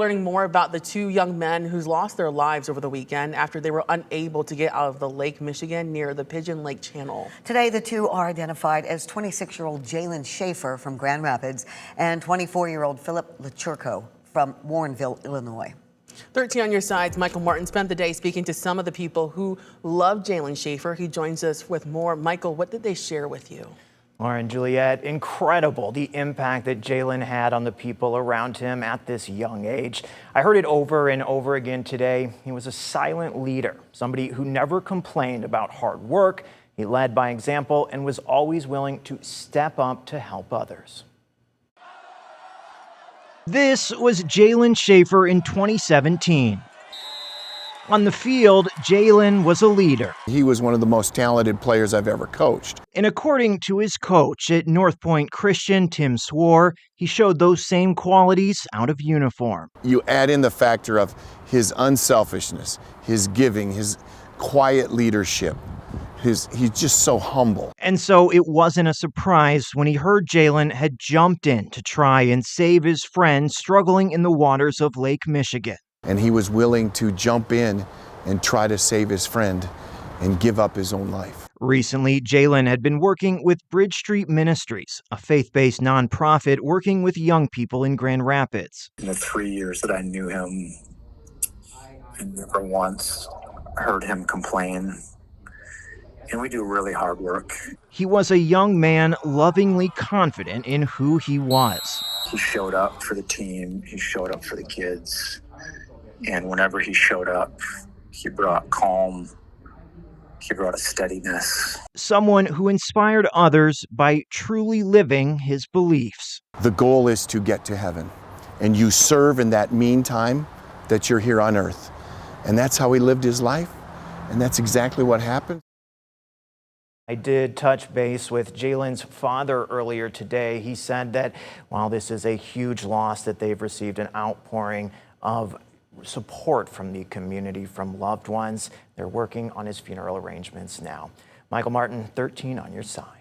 Learning more about the two young men who lost their lives over the weekend after they were unable to get out of the Lake Michigan near the Pigeon Lake Channel. Today, the two are identified as 26-year-old Jalen Shaffer from Grand Rapids and 24-year-old Philip Lechurko from Warrenville, Illinois. 13 on your sides, Michael Martin spent the day speaking to some of the people who love Jalen Shaffer. He joins us with more. Michael, what did they share with you? Lauren, Juliet, incredible the impact that Jalen had on the people around him at this young age. I heard it over and over again today. He was a silent leader, somebody who never complained about hard work. He led by example and was always willing to step up to help others. This was Jalen Shaffer in 2017. On the field, Jalen was a leader. He was one of the most talented players I've ever coached. And according to his coach at North Point Christian, Tim Swore, he showed those same qualities out of uniform. You add in the factor of his unselfishness, his giving, his quiet leadership. He's just so humble. And so it wasn't a surprise when he heard Jalen had jumped in to try and save his friend struggling in the waters of Lake Michigan. And he was willing to jump in and try to save his friend and give up his own life. Recently, Jalen had been working with Bridge Street Ministries, a faith-based nonprofit working with young people in Grand Rapids. In the 3 years that I knew him, I never once heard him complain. And we do really hard work. He was a young man lovingly confident in who he was. He showed up for the team. He showed up for the kids. And whenever he showed up, he brought calm. He brought a steadiness. Someone who inspired others by truly living his beliefs. The goal is to get to heaven. And you serve in that meantime that you're here on earth. And that's how he lived his life. And that's exactly what happened. I did touch base with Jalen's father earlier today. He said that while this is a huge loss, that they've received an outpouring of support from the community, from loved ones. They're working on his funeral arrangements now. Michael Martin, 13 on your side.